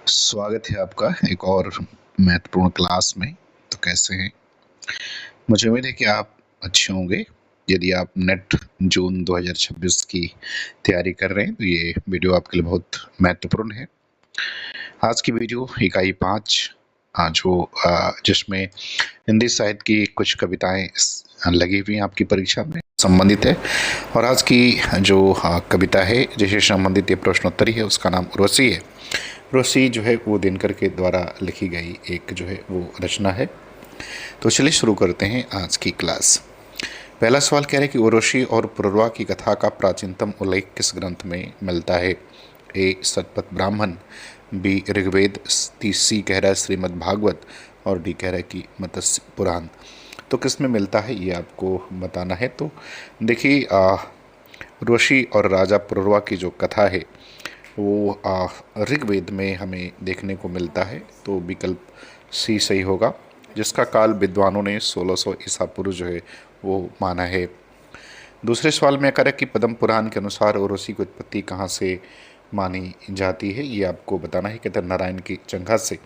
स्वागत है आपका एक और महत्वपूर्ण क्लास में। तो कैसे हैं? मुझे उम्मीद है कि आप अच्छे होंगे। यदि आप नेट जून 2026 की तैयारी कर रहे हैं तो ये वीडियो आपके लिए बहुत महत्वपूर्ण है। आज की वीडियो इकाई 5 जिसमें हिंदी साहित्य की कुछ कविताएं लगी हुई हैं आपकी परीक्षा में संबंधित है। और आज की जो कविता है जिससे संबंधित ये प्रश्नोत्तरी है उसका नाम उर्वशी है। उर्वशी जो है वो दिनकर के द्वारा लिखी गई एक जो है वो रचना है। तो चलिए शुरू करते हैं आज की क्लास। पहला सवाल कह रहे हैं कि उर्वशी और पुरुरवा की कथा का प्राचीनतम उल्लेख किस ग्रंथ में मिलता है? ए शतपथ ब्राह्मण, बी ऋग्वेद, सी कह रहा है श्रीमद् भागवत और डी कह रहा है कि मत्स्य पुराण। तो किस में मिलता है ये आपको बताना है। तो देखिए उर्वशी और राजा पुरुरवा की जो कथा है वो ऋग्वेद में हमें देखने को मिलता है। तो विकल्प सी सही होगा, जिसका काल विद्वानों ने 1600 ईसा पूर्व जो है वो माना है। दूसरे सवाल में करें कि पद्म पुराण के अनुसार उर्वशी की उत्पत्ति कहाँ से मानी जाती है, ये आपको बताना है। कहते हैं नारायण की जंघा से,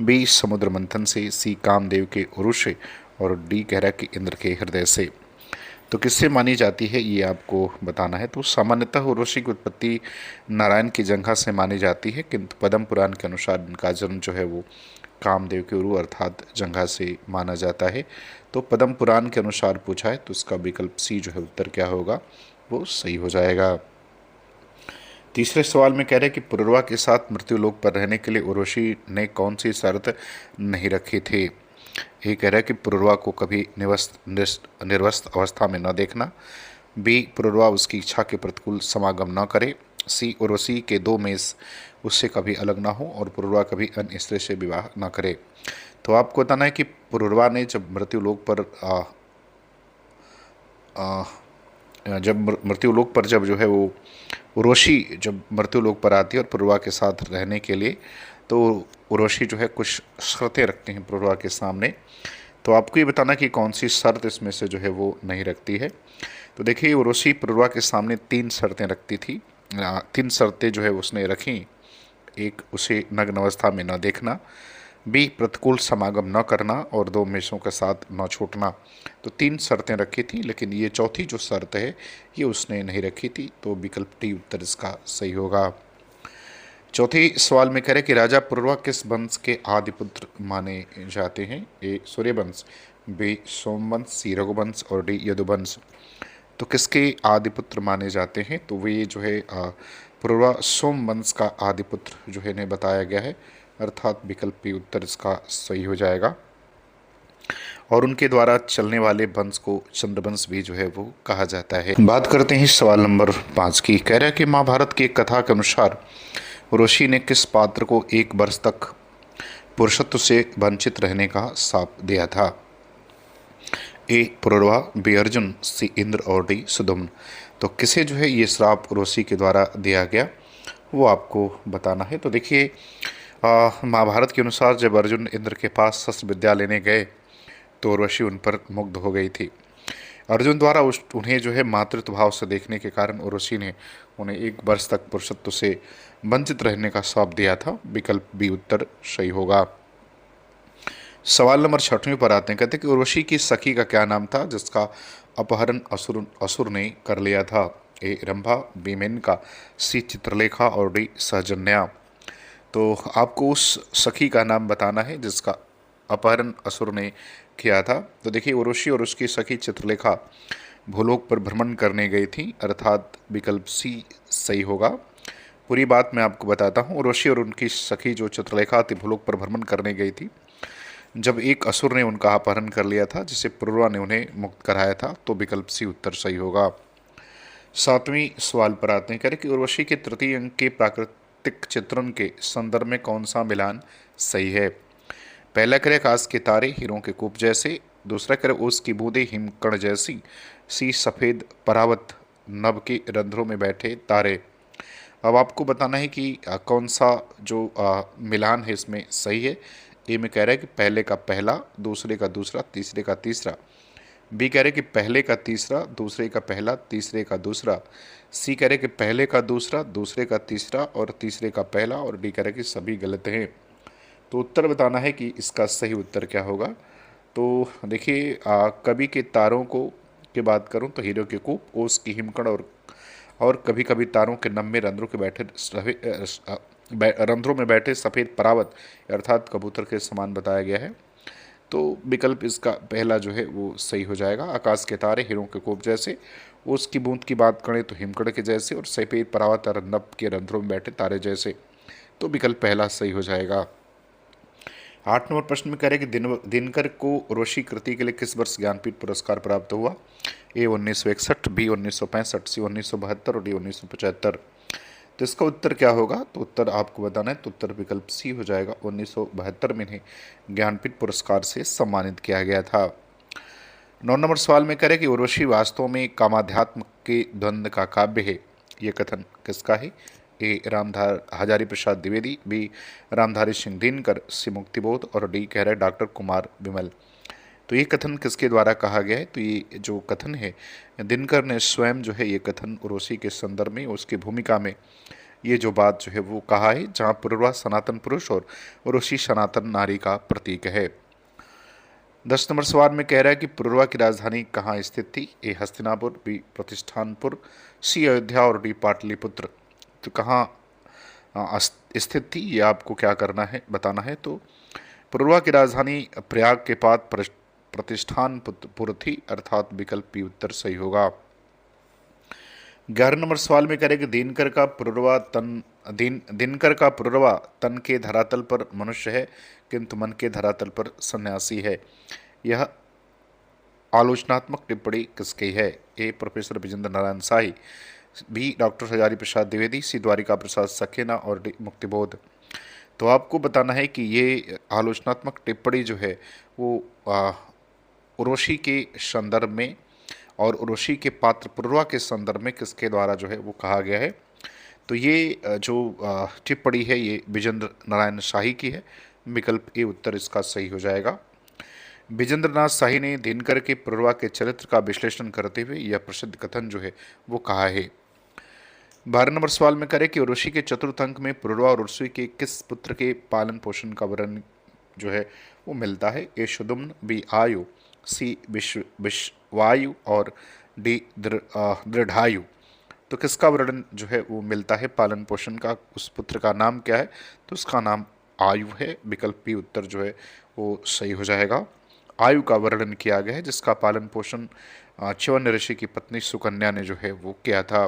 बी समुद्र मंथन से, सी कामदेव के उरुष से और डी कह रहा है कि इंद्र के हृदय से। तो किससे मानी जाती है ये आपको बताना है। तो सामान्यतः उर्वशी की उत्पत्ति नारायण की जंघा से मानी जाती है, किंतु पद्म पुराण के अनुसार इनका जन्म जो है वो कामदेव के उरु अर्थात जंघा से माना जाता है। तो पद्म पुराण के अनुसार पूछा है तो उसका विकल्प सी जो है उत्तर क्या होगा वो सही हो जाएगा। तीसरे सवाल में कह रहे हैं कि पुरुरवा के साथ मृत्युलोक पर रहने के लिए उर्वशी ने कौन सी शर्त नहीं रखी थी? ये कह रहा है कि पुरुरवा को कभी निर्वस्त अवस्था में न देखना, बी पुरुरवा उसकी इच्छा के प्रतिकूल समागम न करे, सी उर्वशी के दो मेष उससे कभी अलग ना हो और पुरुरवा कभी अन्य स्त्री से विवाह न करे। तो आपको बताना है कि पुरुरवा ने जब मृत्युलोक पर जब जो है वो उर्वशी जब मृत्युलोक पर आती है और पुरुरवा के साथ रहने के लिए, तो उर्वशी जो है कुछ शर्तें रखती हैं पुरुरवा के सामने। तो आपको ये बताना कि कौन सी शर्त इसमें से जो है वो नहीं रखती है। तो देखिए उर्वशी पुरुरवा के सामने 3 शर्तें रखती थी। 3 शर्तें जो है उसने रखी। एक, उसे नग्न अवस्था में न देखना, बी प्रतिकूल समागम न करना और 2 मेषों के साथ न छूटना। तो 3 शर्तें रखी थी, लेकिन ये चौथी जो शर्त है ये उसने नहीं रखी थी। तो विकल्प डी उत्तर इसका सही होगा। चौथे सवाल में कह रहे कि राजा पुरुरवा किस वंश के आदि पुत्र माने जाते हैं? ए सूर्यवंश, बी सोमवंश, सी रघुवंश और डी यदुवंश। तो किसके आदि पुत्र माने जाते हैं? तो वे जो है पुरुरवा सोमवंश का आदि पुत्र जो है इन्हें बताया गया है, अर्थात विकल्प बी उत्तर इसका सही हो जाएगा। और उनके द्वारा चलने वाले वंश को चंद्रवंश भी जो है वो कहा जाता है। बात करते हैं सवाल नंबर 5 की। कह रहा है कि महाभारत की एक कथा के अनुसार उर्वशी ने किस पात्र को 1 वर्ष तक पुरुषत्व से वंचित रहने का शाप दिया था? ए पुरुरवा, बी अर्जुन, सी इंद्र और डी सुदुम्न। तो किसे जो है ये श्राप उर्वशी के द्वारा दिया गया वो आपको बताना है। तो देखिए महाभारत के अनुसार जब अर्जुन इंद्र के पास शस्त्र विद्या लेने गए तो उर्वशी उन पर मुग्ध हो गई थी। अर्जुन द्वारा उन्हें जो है मातृत्व भाव से देखने के कारण उर्वशी ने उन्हें 1 वर्ष तक पुरुषत्व से वंचित रहने का शाप दिया था। विकल्प बी उत्तर सही होगा। सवाल नंबर 6 पर आते हैं। कहते हैं कि उर्वशी की सखी का क्या नाम था जिसका अपहरण असुर ने कर लिया था? ए रंभा, बी मेनका, सी चित्रलेखा और डी सहजन्या। तो आपको उस सखी का नाम बताना है जिसका अपहरण असुर ने किया था। तो देखिए उर्वशी और उसकी सखी चित्रलेखा भूलोक पर भ्रमण करने गई थी, अर्थात विकल्प सी सही होगा। पूरी बात मैं आपको बताता हूँ। उर्वशी और उनकी सखी जो चित्रलेखा थी भूलोक पर भ्रमण करने गई थी जब एक असुर ने उनका अपहरण कर लिया था, जिसे पुरुरवा ने उन्हें मुक्त कराया था। तो विकल्प सी उत्तर सही होगा। 7वें सवाल पर आते हैं। कह रहे कि उर्वशी के तृतीय अंक के प्राकृतिक चित्रण के संदर्भ में कौन सा मिलान सही है? पहला करे आकाश के तारे हीरों के कूप जैसे, दूसरा करे ओस की बूंदे हिमकण जैसी, सी सफ़ेद परावत नभ के रंध्रों में बैठे तारे। अब आपको बताना है कि कौन सा जो मिलान है इसमें सही है। ए में कह रहा है कि पहले का पहला, दूसरे का दूसरा, तीसरे का तीसरा। बी कह रहे कि पहले का तीसरा, दूसरे का पहला, तीसरे का दूसरा। सी कह रहे कि पहले का दूसरा, दूसरे का तीसरा और तीसरे का पहला। और डी कह रहे कि सभी गलत हैं। तो उत्तर बताना है कि इसका सही उत्तर क्या होगा। तो देखिए, कवि के तारों को की बात करूं तो हीरो के कूप, ओस की हिमकड़ और कभी कभी तारों के नम में रंध्रों के रंध्रों में बैठे सफ़ेद परावत अर्थात कबूतर के समान बताया गया है। तो विकल्प इसका पहला जो है वो सही हो जाएगा। आकाश के तारे हीरों के कोप जैसे, ओस की बूंद की बात करें तो हिमकड़ के जैसे, और सफ़ेद परावत और नभ के रंध्रों में बैठे तारे जैसे। तो विकल्प पहला सही हो जाएगा। 8 नंबर प्रश्न में कह रहे कि दिनकर को उर्वशी कृति के लिए किस वर्ष ज्ञानपीठ पुरस्कार प्राप्त हुआ। ए 1961, बी 1965, सी 1972 और डी 1975। तो इसका उत्तर क्या होगा, तो उत्तर आपको बताना है। तो उत्तर विकल्प सी हो जाएगा। 1972 में इन्हें ज्ञानपीठ पुरस्कार से सम्मानित किया गया था। 9 नंबर सवाल में कह रहे कि उर्वशी वास्तव में कामाध्यात्म के द्वंद्व का काव्य है। ये कथन किसका है। ए रामधार हजारी प्रसाद द्विवेदी, बी रामधारी सिंह दिनकर, सी मुक्तिबोध और डी कह रहे डॉक्टर कुमार विमल। तो ये कथन किसके द्वारा कहा गया है, तो ये जो कथन है दिनकर ने स्वयं जो है ये कथन उर्वशी के संदर्भ में उसकी भूमिका में ये जो बात जो है वो कहा है, जहाँ पुरुरवा सनातन पुरुष और उर्वशी सनातन नारी का प्रतीक है। 10 नंबर सवाल में कह रहा है कि पुरुरवा की राजधानी कहाँ स्थित थी। ए हस्तिनापुर, बी प्रतिष्ठानपुर, सी अयोध्या और डी पाटलिपुत्र। तो कहाँ स्थित थी, ये आपको क्या करना है, बताना है। तो पुरुरवा की राजधानी प्रयाग के पास प्रतिष्ठानपुर थी, अर्थात विकल्प बी उत्तर सही होगा। 11 नंबर सवाल में करें कि दिनकर का पुरुरवा तन के धरातल पर मनुष्य है किंतु मन के धरातल पर सन्यासी है। यह आलोचनात्मक टिप्पणी किसकी है। ए प्रोफेसर विजेंद्र नारायण शाही, बी डॉक्टर हजारी प्रसाद द्विवेदी, सी द्वारिका प्रसाद सक्सेना और डी मुक्तिबोध। तो आपको बताना है कि ये आलोचनात्मक टिप्पणी जो है वो उर्वशी के संदर्भ में और उर्वशी के पात्र पुरुरवा के संदर्भ में किसके द्वारा जो है वो कहा गया है। तो ये जो टिप्पणी है ये विजेंद्र नारायण शाही की है। विकल्प ए उत्तर इसका सही हो जाएगा। विजेंद्र नाथ शाही ने दिनकर के पुरुरवा के चरित्र का विश्लेषण करते हुए यह प्रसिद्ध कथन जो है वो कहा है। 12 नंबर सवाल में करें कि उर्वशी के चतुर्थ अंक में पुरुरवा और उर्वशी के किस पुत्र के पालन पोषण का वर्णन जो है वो मिलता है। ए शुदुम्न, बी आयु, सी विश्वायु और डी दृढ़ायु। तो किसका वर्णन जो है वो मिलता है पालन पोषण का, उस पुत्र का नाम क्या है, तो उसका नाम आयु है। विकल्प बी उत्तर जो है वो सही हो जाएगा। आयु का वर्णन किया गया है जिसका पालन पोषण च्यवन ऋषि की पत्नी सुकन्या ने जो है वो किया था।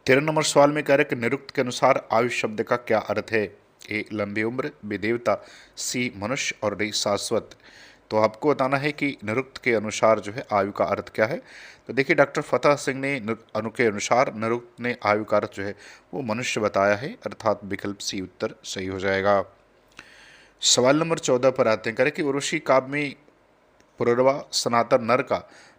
13 नंबर सवाल में कह रहे कि निरुक्त के अनुसार आयु शब्द का क्या अर्थ है। ए लंबी उम्र, बी देवता, सी मनुष्य और डी शाश्वत। तो आपको बताना है कि निरुक्त के अनुसार जो है आयु का अर्थ क्या है। तो देखिए, डॉक्टर फतेह सिंह ने के अनुसार निरुक्त ने आयु का अर्थ जो है वो मनुष्य बताया है, अर्थात विकल्प सी उत्तर सही हो जाएगा। सवाल नंबर 14 पर आते हैं। करें कि उर्वशी काव्य में पुरुरवा सनातन नर का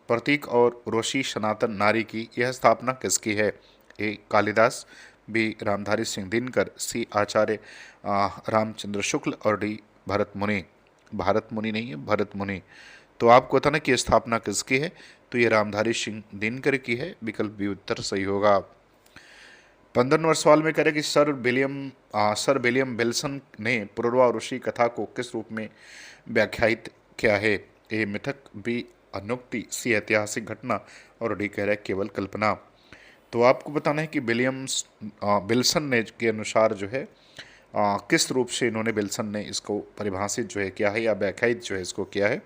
प्रतीक और उर्वशी सनातन नारी की यह स्थापना किसकी है। ए कालिदास, बी रामधारी सिंह दिनकर, सी आचार्य रामचंद्र शुक्ल और डी भरत मुनि। भारत मुनि नहीं है, भरत मुनि। तो आपको बताना कि स्थापना किसकी है, तो ये रामधारी सिंह दिनकर की है। विकल्प बी उत्तर सही होगा। 15 नंबर सवाल में कह रहे कि सर विलियम विल्सन ने पुरुरवा उर्वशी कथा को किस रूप में व्याख्यायित किया है। ए मिथक, बी अनुक्ति, सी ऐतिहासिक घटना और डी कह रहा है केवल कल्पना। तो आपको बताना है कि विल्सन ने के अनुसार जो है किस रूप से इन्होंने विल्सन ने इसको परिभाषित जो है किया है या व्याख्यायित जो है इसको किया है।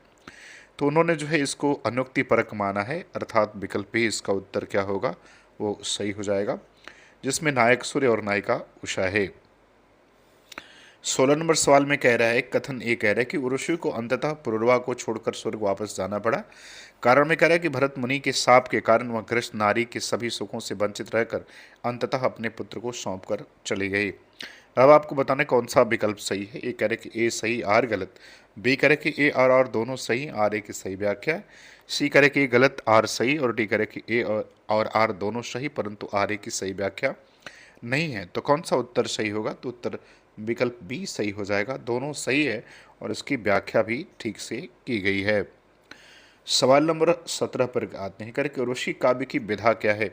तो उन्होंने जो है इसको अनुक्ति परक माना है, अर्थात विकल्प ही इसका उत्तर क्या होगा वो सही हो जाएगा, जिसमें नायक सूर्य और नायिका उषा है। 16 नंबर सवाल में कह रहा है, कथन ए कह रहा है कि उर्वशी को अंततः पुरुरवा को छोड़कर स्वर्ग वापस जाना पड़ा। कारण में कह रहा है कि भरत मुनि के शाप के कारण वह ग्रस्त नारी के सभी सुखों से वंचित रहकर अंततः अपने पुत्र को सौंप कर चली गई। अब आपको बताना कौन सा विकल्प सही है। ए कह रहे कि ए सही, आर गलत, बी कह रहे कि ए और आर दोनों सही, आर ए की सही व्याख्या, सी कह रहे कि ए गलत, आर सही और डी कह रहे कि ए और आर दोनों सही परंतु आर ए की सही व्याख्या नहीं है। तो कौन सा उत्तर सही होगा, तो उत्तर विकल्प बी सही हो जाएगा। दोनों सही है और इसकी व्याख्या भी ठीक से की गई है। सवाल नंबर 17 पर आते हैं, करके उर्वशी काव्य की विधा क्या है?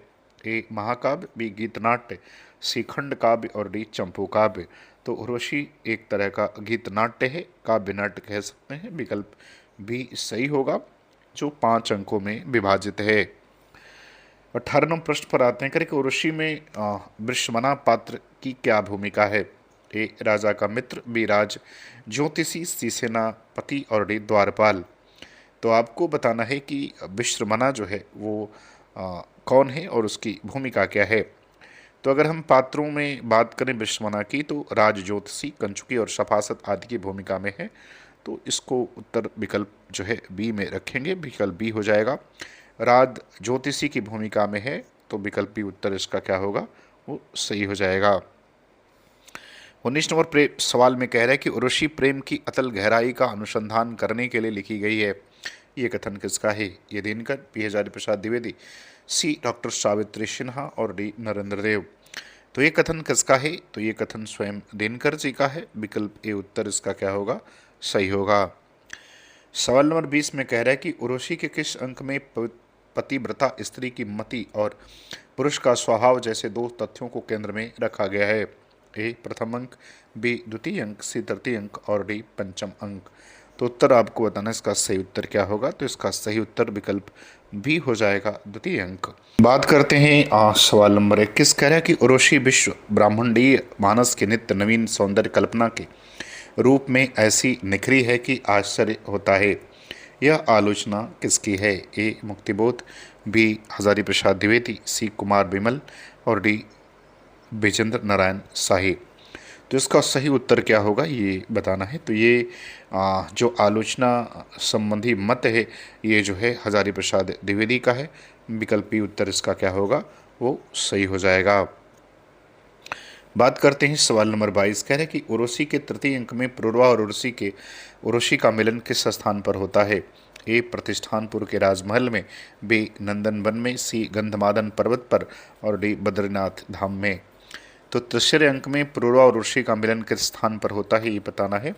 ए महाकाव्य, बी गीतनाट्य, सी खंड काव्य और डी चंपू काव्य। तो उर्वशी एक तरह का गीतनाट्य है, काव्य नाट्य कह सकते हैं। विकल्प बी सही होगा, जो 5 अंकों में विभाजित है। 18 नंबर प्रश्न पर आते हैं, करके उर्वशी में वृषमना पात्र की क्या भूमिका है? ए राजा का मित्र, बी राज ज्योतिषी, सी सेनापति और डी द्वारपाल। तो आपको बताना है कि विश्वमना जो है वो कौन है और उसकी भूमिका क्या है। तो अगर हम पात्रों में बात करें विश्वमना की, तो राज ज्योतिषी, कंचुकी और सफासत आदि की भूमिका में है। तो इसको उत्तर विकल्प जो है बी में रखेंगे, विकल्प बी हो जाएगा। राज ज्योतिषी की भूमिका में है, तो विकल्प बी उत्तर इसका क्या होगा, वो सही हो जाएगा। 19 नंबर सवाल में कह रहा है कि उर्वशी प्रेम की अतल गहराई का अनुसंधान करने के लिए लिखी गई है। ये कथन किसका है? ये दिनकर, पी हजारी प्रसाद द्विवेदी, सी डॉक्टर सावित्री सिन्हा और डी नरेंद्र देव। तो ये कथन किसका है? तो ये कथन स्वयं दिनकर जी का है। विकल्प ए उत्तर इसका क्या होगा, सही होगा। सवाल नंबर 20 में कह रहा है कि उर्वशी के किस अंक में पतिव्रता स्त्री की मति और पुरुष का स्वभाव जैसे दो तथ्यों को केंद्र में रखा गया है? ए प्रथम अंक, बी द्वितीय अंक, सी तृतीय अंक और डी पंचम अंक। तो उत्तर आपको बताना इसका सही उत्तर क्या होगा। तो इसका सही उत्तर विकल्प बी हो जाएगा, द्वितीय अंक। बात करते हैं सवाल नंबर 21, कह रहा है कि उर्वशी विश्व ब्राह्मणीय मानस के नित्य नवीन सौंदर्य कल्पना के रूप में ऐसी निखरी है कि आश्चर्य होता है। यह आलोचना किसकी है? ए मुक्तिबोध, बी हजारी प्रसाद द्विवेदी, सी कुमार विमल और डी विजेंद्र नारायण शाही। तो इसका सही उत्तर क्या होगा ये बताना है। तो ये जो आलोचना संबंधी मत है, ये जो है हजारी प्रसाद द्विवेदी का है। विकल्प बी उत्तर इसका क्या होगा, वो सही हो जाएगा। बात करते हैं सवाल नंबर 22, कह रहे कि उर्वशी के तृतीय अंक में पुरुरवा और उर्वशी का मिलन किस स्थान पर होता है? ए प्रतिष्ठानपुर के राजमहल में, बी नंदन वन में, सी गंधमादन पर्वत पर और डी बद्रीनाथ धाम में। तो तीसरे अंक में पुरुरवा और उर्वशी का मिलन किस स्थान पर होता है, ये बताना है।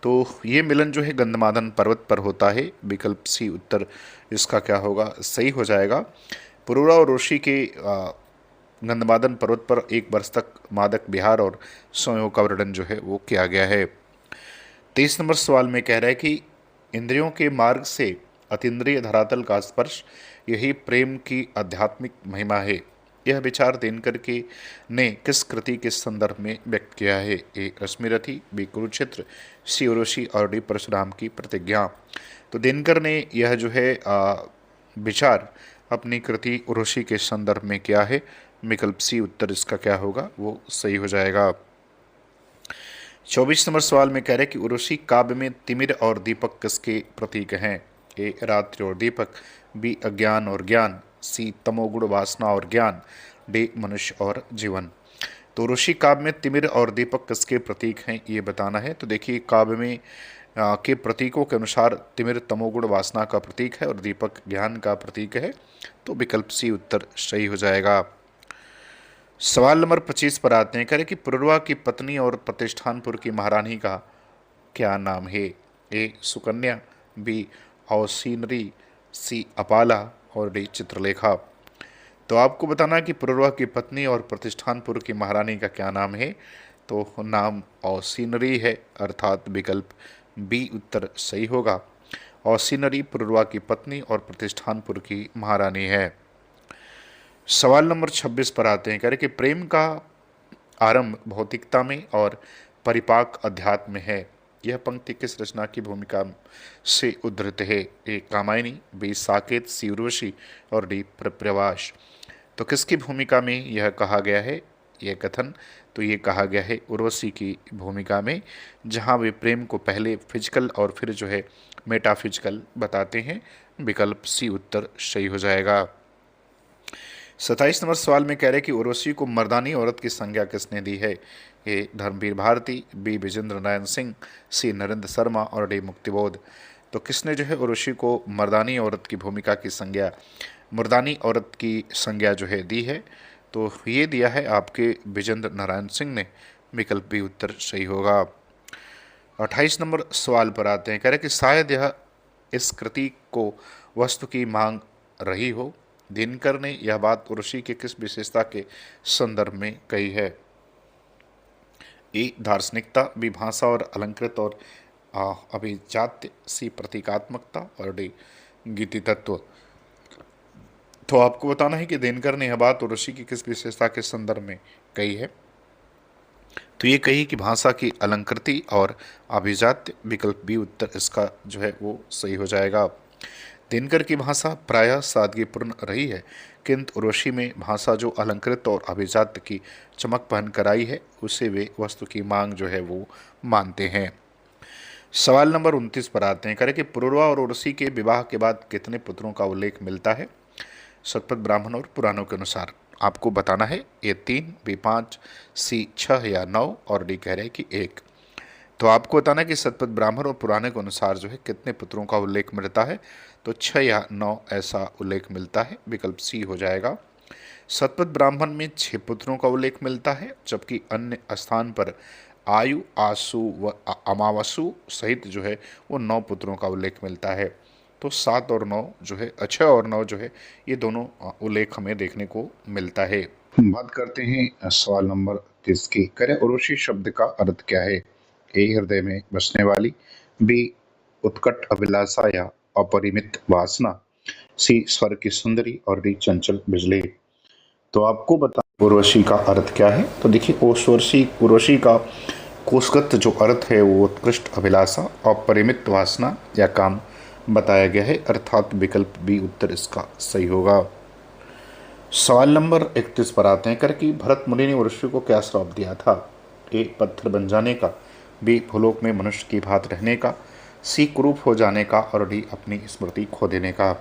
तो ये मिलन जो है गंधमादन पर्वत पर होता है। विकल्प सी उत्तर इसका क्या होगा, सही हो जाएगा। पुरुरवा और उर्वशी के गंधमादन पर्वत पर 1 वर्ष तक मादक विहार और संयोग का वर्णन जो है वो किया गया है। 23 नंबर सवाल में कह रहा है कि इंद्रियों के मार्ग से अतीन्द्रिय धरातल का स्पर्श यही प्रेम की आध्यात्मिक महिमा है। यह विचार दिनकर के ने किस कृति के संदर्भ में व्यक्त किया है? ए रश्मिरथी, बी कुरुक्षेत्र, सी उर्वशी और डी परशुराम की प्रतिज्ञा। तो दिनकर ने यह जो है विचार अपनी कृति उर्वशी के संदर्भ में किया है। विकल्प सी उत्तर इसका क्या होगा, वो सही हो जाएगा। 24 नंबर सवाल में कह रहे कि उर्वशी काव्य में तिमिर और दीपक किसके प्रतीक हैं? ए रात्रि और दीपक, बी अज्ञान और ज्ञान, सी तमोगुण वासना और ज्ञान, डी मनुष्य और जीवन। तो उर्वशी काव्य में तिमिर और दीपक किसके प्रतीक हैं, ये बताना है। तो देखिए काव्य में के प्रतीकों के अनुसार तिमिर तमोगुण वासना का प्रतीक है और दीपक ज्ञान का प्रतीक है। तो विकल्प सी उत्तर सही हो जाएगा। सवाल नंबर 25 पर आते हैं, करें कि पुरुरवा की पत्नी और प्रतिष्ठानपुर की महारानी का क्या नाम है? ए सुकन्या, बी औसीनरी, सी अपाला और डी चित्रलेखा। तो आपको बताना है कि पुरुरवा की पत्नी और प्रतिष्ठानपुर की महारानी का क्या नाम है। तो नाम औसीनरी है, अर्थात विकल्प बी उत्तर सही होगा। औसीनरी पुरुरवा की पत्नी और प्रतिष्ठानपुर की महारानी है। सवाल नंबर 26 पर आते हैं, कह रहे कि प्रेम का आरंभ भौतिकता में और परिपाक अध्यात्म में है। यह पंक्ति किस रचना की भूमिका से उद्धृत है? ए कामायनी, बी साकेत, सी उर्वशी और डी प्रवास। तो किसकी भूमिका में यह कहा गया है यह कथन? तो ये कहा गया है उर्वशी की भूमिका में, जहाँ वे प्रेम को पहले फिजिकल और फिर जो है मेटाफिजिकल बताते हैं। विकल्प सी उत्तर सही हो जाएगा। 27 नंबर सवाल में कह रहे कि उर्वशी को मर्दानी औरत की संज्ञा किसने दी है? ए धर्मवीर भारती, बी विजेंद्र नारायण सिंह, सी नरेंद्र शर्मा और डी मुक्तिबोध। तो किसने जो है उर्वशी को मर्दानी औरत की भूमिका की संज्ञा, मर्दानी औरत की संज्ञा जो है दी है? तो ये दिया है आपके विजेंद्र नारायण सिंह ने। विकल्प भी उत्तर सही होगा। 28 नंबर सवाल पर आते हैं, कह रहे कि शायद यह इस कृति को वस्तु की मांग रही हो। दिनकर ने यह बात उर्वशी के किस विशेषता के संदर्भ में कही है? ए दार्शनिकता, बी भाषा और अलंकृत और अभिजात्य, सी प्रतीकात्मकता और डी गीति तत्व। तो आपको बताना है कि दिनकर ने यह बात उर्वशी की किस विशेषता के संदर्भ में कही है। तो ये कही कि भाषा की अलंकृति और अभिजात्य। विकल्प बी उत्तर इसका जो है वो सही हो जाएगा। दिनकर की भाषा प्रायः सादगीपूर्ण रही है, किंतु उर्वशी में भाषा जो अलंकृत और अभिजात्य की चमक पहन कर आई है, उसे वे वस्तु की मांग जो है वो मानते हैं। सवाल नंबर 29 पर आते हैं। करें कि पुरुरवा और उर्वशी के विवाह के बाद कितने पुत्रों का उल्लेख मिलता है शतपथ ब्राह्मण और पुराणों के अनुसार? आपको बताना है ए 3, बी 5, सी 6 या 9 और डी कह रहे हैं कि 1। तो आपको बताना है कि शतपथ ब्राह्मण और पुराने के अनुसार जो है कितने पुत्रों का उल्लेख मिलता है। तो 6 या 9 ऐसा उल्लेख मिलता है। विकल्प सी हो जाएगा। शतपथ ब्राह्मण में 6 पुत्रों का उल्लेख मिलता है, जबकि अन्य स्थान पर आयु, आसु व अमावसु सहित जो है वो 9 पुत्रों का उल्लेख मिलता है। तो 7 और 9 जो है, 6 और 9 जो है, ये दोनों उल्लेख हमें देखने को मिलता है। बात करते हैं सवाल नंबर 30 की। करें उर्वशी शब्द का अर्थ क्या है? ए हृदय में बसने वाली, बी उत्कट अभिलाषा या अपरिमित वासना, सी स्वर की सुंदरी और डी चंचल बिजली। तो आपको बता उर्वशी का अर्थ क्या है। तो देखिए उर्वशी का कोशगत जो अर्थ है वो उत्कृष्ट अभिलाषा, अपरिमित वासना या काम बताया गया है, अर्थात विकल्प बी उत्तर इसका सही होगा। सवाल नंबर 31 पर आते हैं। कर कि भरत मुनि ने उर्वशी को क्या श्राप दिया था? ए पत्थर बन जाने का, बी भूलोक में मनुष्य की भांति रहने का, सी कुरूप हो जाने का और डी अपनी स्मृति खो देने का।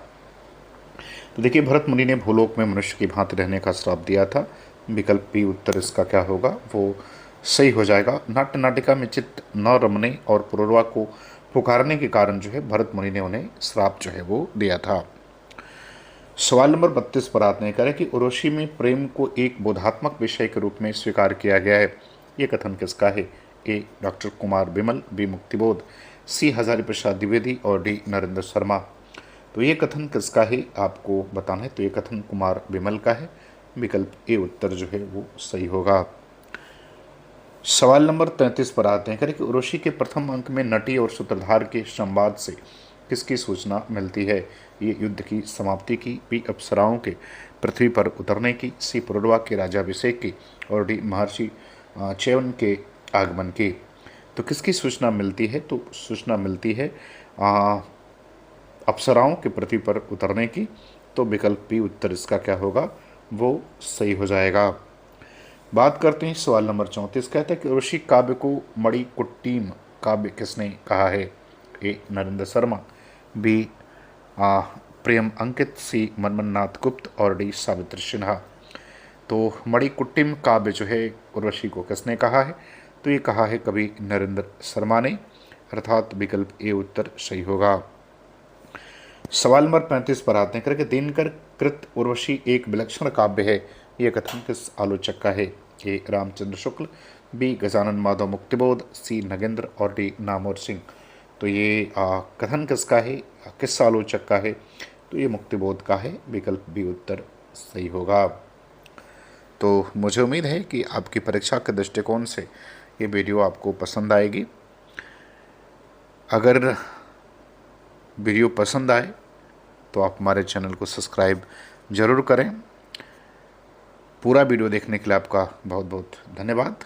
तो देखिए भरत मुनि ने भूलोक में मनुष्य की भांति रहने का श्राप दिया था। विकल्प बी उत्तर इसका क्या होगा, वो सही हो जाएगा। नाट्य नाटिका में चित्त न रमने और पुरुरवा को पुकारने के कारण जो है भरत मुनि ने उन्हें श्राप जो है वो दिया था। सवाल नंबर 32 पर आते हैं। करें कि उर्वशी में प्रेम को एक बोधात्मक विषय के रूप में स्वीकार किया गया है, ये कथन किसका है? ए डॉक्टर कुमार बिमल, बी मुक्तिबोध, सी हजारी प्रसाद द्विवेदी और डी नरेंद्र शर्मा। तो ये कथन किसका है आपको बताना है। तो ये कथन कुमार बिमल का है। विकल्प ए उत्तर जो है वो सही होगा। सवाल नंबर 33 पर आते हैं। करें कि उर्वशी के प्रथम अंक में नटी और सूत्रधार के संवाद से किसकी सूचना मिलती है? ये युद्ध की समाप्ति की, बी अप्सराओं के पृथ्वी पर उतरने की, सी पुरुरवा के राजाभिषेक की और डी महर्षि च्यवन के आगमन की। तो किसकी सूचना मिलती है? तो सूचना मिलती है अप्सराओं के पृथ्वी पर उतरने की। तो विकल्प बी उत्तर इसका क्या होगा, वो सही हो जाएगा। बात करते हैं सवाल नंबर 34। कहते हैं कि उर्वशी काव्य को मणि कुट्टीम काव्य किसने कहा है? ए नरेंद्र शर्मा, बी प्रेम अंकित, सी मनमन्नाथ गुप्त और डी सावित्री सिन्हा। तो मणिकुट्टिम काव्य जो है उर्वशी को किसने कहा है? तो ये कहा है कवि नरेंद्र शर्मा ने, अर्थात विकल्प ए उत्तर सही होगा। सवाल नंबर 35 पर आते हैं। करके दिनकर कृत उर्वशी एक विलक्षण काव्य है, यह कथन किस आलोचक का है? ए रामचंद्र शुक्ल, बी गजानन माधव मुक्तिबोध, सी नगेंद्र और डी नामोर सिंह। तो ये कथन किसका है, किस आलोचक का है? तो ये मुक्तिबोध का है। विकल्प बी उत्तर सही होगा। तो मुझे उम्मीद है कि आपकी परीक्षा के दृष्टिकोण से ये वीडियो आपको पसंद आएगी। अगर वीडियो पसंद आए तो आप हमारे चैनल को सब्सक्राइब ज़रूर करें। पूरा वीडियो देखने के लिए आपका बहुत बहुत धन्यवाद।